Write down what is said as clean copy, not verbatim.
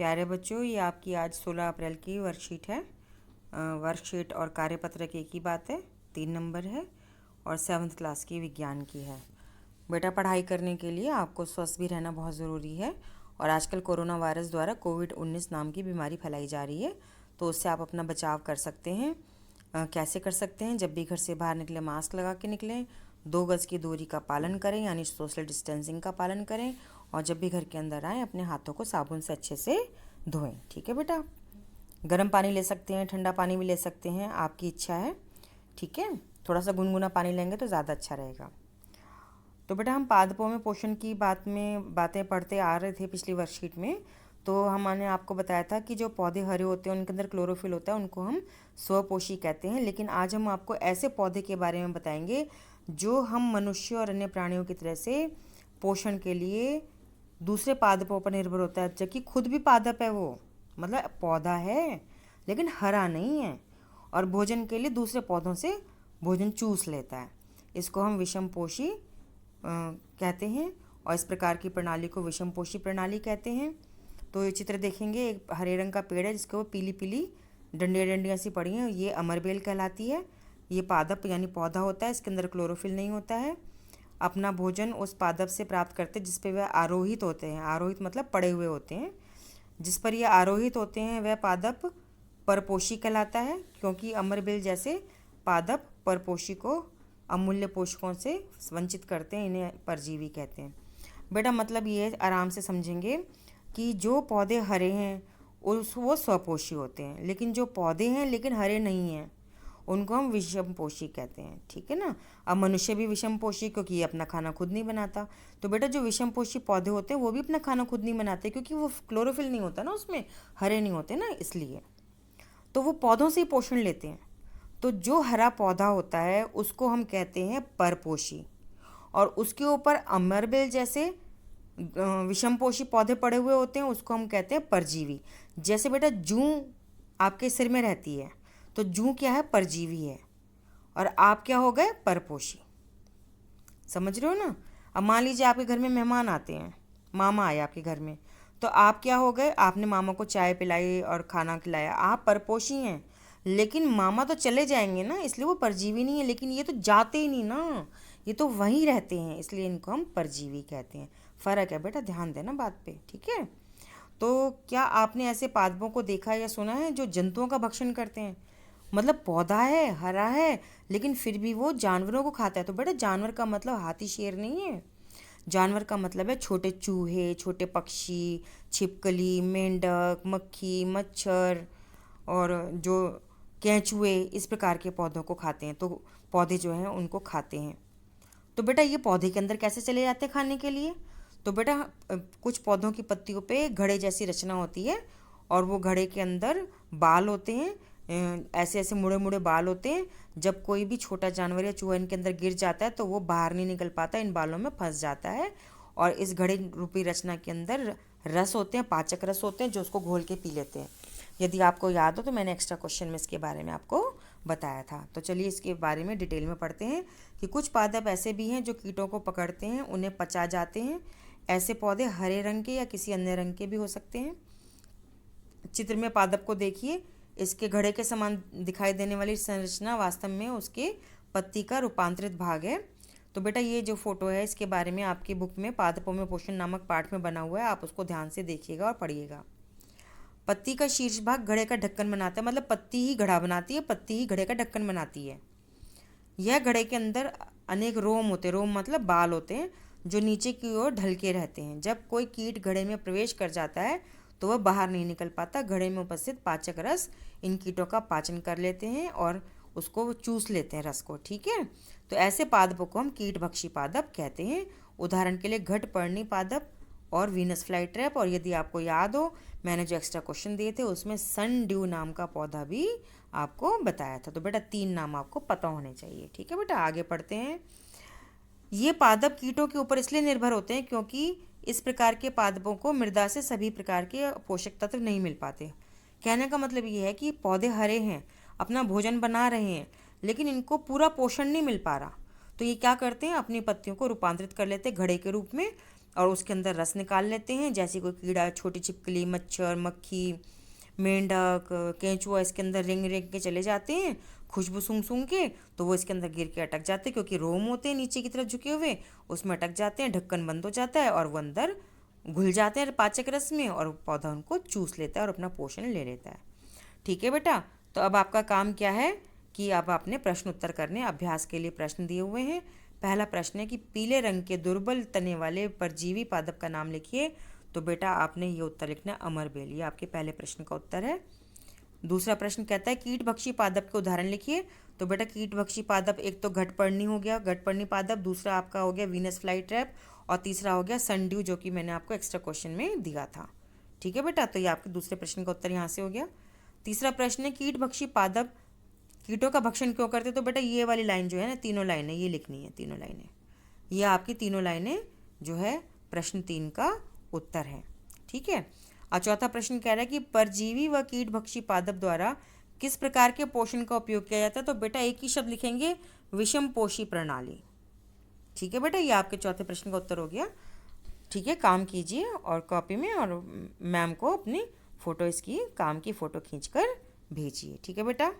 प्यारे बच्चों, ये आपकी आज 16 अप्रैल की वर्कशीट है। वर्कशीट और कार्यपत्र की एक ही बात है, 3 नंबर है और 7th क्लास की विज्ञान की है। बेटा, पढ़ाई करने के लिए आपको स्वस्थ भी रहना बहुत ज़रूरी है और आजकल कोरोना वायरस द्वारा कोविड-19 नाम की बीमारी फैलाई जा रही है, तो उससे आप अपना बचाव कर सकते हैं। कैसे कर सकते हैं? जब भी घर से बाहर निकले मास्क लगा के निकलें, 2 गज़ की दूरी का पालन करें यानी सोशल डिस्टेंसिंग का पालन करें और जब भी घर के अंदर आएँ अपने हाथों को साबुन से अच्छे से धोएं। ठीक है बेटा? गर्म पानी ले सकते हैं, ठंडा पानी भी ले सकते हैं, आपकी इच्छा है। ठीक है, थोड़ा सा गुनगुना पानी लेंगे तो ज़्यादा अच्छा रहेगा। तो बेटा, हम पादपों में पोषण की बातें पढ़ते आ रहे थे पिछली वर्कशीट में। तो हमने आपको बताया था कि जो पौधे हरे होते हैं उनके अंदर क्लोरोफिल होता है, उनको हम स्वपोषी कहते हैं। लेकिन आज हम आपको ऐसे पौधे के बारे में बताएंगे जो हम मनुष्य और अन्य प्राणियों की तरह से पोषण के लिए दूसरे पादपों पर निर्भर होता है, जबकि खुद भी पादप है वो, मतलब पौधा है लेकिन हरा नहीं है और भोजन के लिए दूसरे पौधों से भोजन चूस लेता है। इसको हम विषमपोषी कहते हैं और इस प्रकार की प्रणाली को विषमपोषी प्रणाली कहते हैं। तो ये चित्र देखेंगे, एक हरे रंग का पेड़ है जिसके वो पीली पीली डंडियाँ सी पड़ी हैं, ये अमरबेल कहलाती है। ये पादप यानी पौधा होता है, इसके अंदर क्लोरोफिल नहीं होता है। अपना भोजन उस पादप से प्राप्त करते हैं जिस पे वह आरोहित होते हैं। आरोहित मतलब पड़े हुए होते हैं। जिस पर ये आरोहित होते हैं वह पादप परपोषी कहलाता है, क्योंकि अमरबेल जैसे पादप परपोषी को अमूल्य पोषकों से वंचित करते हैं, इन्हें परजीवी कहते हैं। बेटा, मतलब ये आराम से समझेंगे कि जो पौधे हरे हैं वो स्वपोषी होते हैं, लेकिन जो पौधे हैं लेकिन हरे नहीं हैं उनको हम विषमपोषी कहते हैं। ठीक है ना? अब मनुष्य भी विषमपोषी, क्योंकि ये अपना खाना खुद नहीं बनाता। तो बेटा, जो विषमपोषी पौधे होते हैं वो भी अपना खाना खुद नहीं बनाते, क्योंकि वो क्लोरोफिल नहीं होता ना उसमें, हरे नहीं होते ना, इसलिए तो वो पौधों से ही पोषण लेते हैं। तो जो हरा पौधा होता है उसको हम कहते हैं परपोषी, और उसके ऊपर अमरबेल जैसे विषमपोषी पौधे पड़े हुए होते हैं उसको हम कहते हैं परजीवी। जैसे बेटा, जूं आपके सिर में रहती है तो जूं क्या है? परजीवी है, और आप क्या हो गए? परपोषी। समझ रहे हो ना? अब मान लीजिए आपके घर में मेहमान आते हैं, मामा आए आपके घर में, तो आप क्या हो गए? आपने मामा को चाय पिलाई और खाना खिलाया, आप परपोषी हैं। लेकिन मामा तो चले जाएंगे ना, इसलिए वो परजीवी नहीं है। लेकिन ये तो जाते ही नहीं ना, ये तो वहीं रहते हैं, इसलिए इनको हम परजीवी कहते हैं। फ़र्क है बेटा, ध्यान देना बात पे। ठीक है? तो क्या आपने ऐसे पादपों को देखा या सुना है जो जंतुओं का भक्षण करते हैं? मतलब पौधा है, हरा है, लेकिन फिर भी वो जानवरों को खाता है। तो बेटा, जानवर का मतलब हाथी शेर नहीं है। जानवर का मतलब है छोटे चूहे, छोटे पक्षी, छिपकली, मेंढक, मक्खी, मच्छर और जो केंचुए, इस प्रकार के पौधों को खाते हैं। तो पौधे जो हैं उनको खाते हैं। तो बेटा, ये पौधे के अंदर कैसे चले जाते हैं खाने के लिए? तो बेटा, कुछ पौधों की पत्तियों पे घड़े जैसी रचना होती है और वो घड़े के अंदर बाल होते हैं, ऐसे ऐसे मुड़े मुड़े बाल होते हैं। जब कोई भी छोटा जानवर या चूहा इनके अंदर गिर जाता है तो वो बाहर नहीं निकल पाता, इन बालों में फंस जाता है। और इस घड़े रूपी रचना के अंदर रस होते हैं, पाचक रस होते हैं, जो उसको घोल के पी लेते हैं। यदि आपको याद हो तो मैंने एक्स्ट्रा क्वेश्चन में इसके बारे में आपको बताया था। तो चलिए इसके बारे में डिटेल में पढ़ते हैं कि कुछ पादप ऐसे भी हैं जो कीटों को पकड़ते हैं, उन्हें पचा जाते हैं। ऐसे पौधे हरे रंग के या किसी अन्य रंग के भी हो सकते हैं। चित्र में पादप को देखिए, इसके घड़े के समान दिखाई देने वाली संरचना वास्तव में उसके पत्ती का रूपांतरित भाग है। तो बेटा, ये जो फोटो है इसके बारे में आपकी बुक में पादपों में पोषण नामक पाठ में बना हुआ है, आप उसको ध्यान से देखिएगा और पढ़िएगा। पत्ती का शीर्ष भाग घड़े का ढक्कन बनाता है, मतलब पत्ती ही घड़ा बनाती है, पत्ती ही घड़े का ढक्कन बनाती है। यह घड़े के अंदर अनेक रोम होते हैं, रोम मतलब बाल होते हैं, जो नीचे की ओर ढलके रहते हैं। जब कोई कीट घड़े में प्रवेश कर जाता है तो वह बाहर नहीं निकल पाता। घड़े में उपस्थित पाचक रस इन कीटों का पाचन कर लेते हैं और उसको चूस लेते हैं, रस को। ठीक है? तो ऐसे पादपों को हम कीटभक्षी पादप कहते हैं। उदाहरण के लिए घटपर्णी पादप और वीनस फ्लाई ट्रैप। और यदि आपको याद हो, मैंने जो एक्स्ट्रा क्वेश्चन दिए थे उसमें सन ड्यू नाम का पौधा भी आपको बताया था। तो बेटा, 3 नाम आपको पता होने चाहिए। ठीक है बेटा, आगे पढ़ते हैं। ये पादप कीटों के ऊपर इसलिए निर्भर होते हैं क्योंकि इस प्रकार के पादपों को मृदा से सभी प्रकार के पोषक तत्व नहीं मिल पाते। कहने का मतलब ये है कि पौधे हरे हैं, अपना भोजन बना रहे हैं, लेकिन इनको पूरा पोषण नहीं मिल पा रहा। तो ये क्या करते हैं? अपनी पत्तियों को रूपांतरित कर लेते हैं घड़े के रूप में, और उसके अंदर रस निकाल लेते हैं। जैसे कोई कीड़ा, छोटी छिपकली, मच्छर, मक्खी, मेंढक, केंचुआ इसके अंदर रेंग रेंग के चले जाते हैं खुशबू सूंघ सूंघ के, तो वो इसके अंदर गिर के अटक जाते हैं, क्योंकि रोम होते हैं नीचे की तरफ झुके हुए, उसमें अटक जाते हैं, ढक्कन बंद हो जाता है और वो अंदर घुल जाते हैं पाचक रस में, और पौधा उनको चूस लेता है और अपना पोषण ले लेता है। ठीक है बेटा, तो अब आपका काम क्या है कि अब आपने प्रश्न उत्तर करने, अभ्यास के लिए प्रश्न दिए हुए हैं। पहला प्रश्न है कि पीले रंग के दुर्बल तने वाले परजीवी पादप का नाम लिखिए। तो बेटा आपने ये उत्तर लिखना है अमरबेल, ये आपके पहले प्रश्न का उत्तर है। दूसरा प्रश्न कहता है कीटभक्षी पादप के उदाहरण लिखिए। तो बेटा कीटभक्षी पादप, एक तो घटपर्णी हो गया, घटपर्णी पादप, दूसरा आपका हो गया वीनस फ्लाई ट्रैप, और तीसरा हो गया सनड्यू, जो कि मैंने आपको एक्स्ट्रा क्वेश्चन में दिया था। ठीक है बेटा, तो ये आपके दूसरे प्रश्न का उत्तर यहाँ से हो गया। तीसरा प्रश्न है कीटभक्षी पादप कीटों का भक्षण क्यों करते? तो बेटा ये वाली लाइन जो है ना, तीनों लाइनें ये लिखनी है, तीनों लाइनें, ये आपकी तीनों लाइनें जो है प्रश्न 3 का उत्तर है। ठीक है। और चौथा प्रश्न कह रहा है कि परजीवी व कीटभक्षी पादप द्वारा किस प्रकार के पोषण का उपयोग किया जाता है? तो बेटा एक ही शब्द लिखेंगे, विषम पोषी प्रणाली। ठीक है बेटा, ये आपके चौथे प्रश्न का उत्तर हो गया। ठीक है, काम कीजिए और कॉपी में, और मैम को अपनी फ़ोटो, इसकी काम की फ़ोटो खींच कर भेजिए। ठीक है बेटा।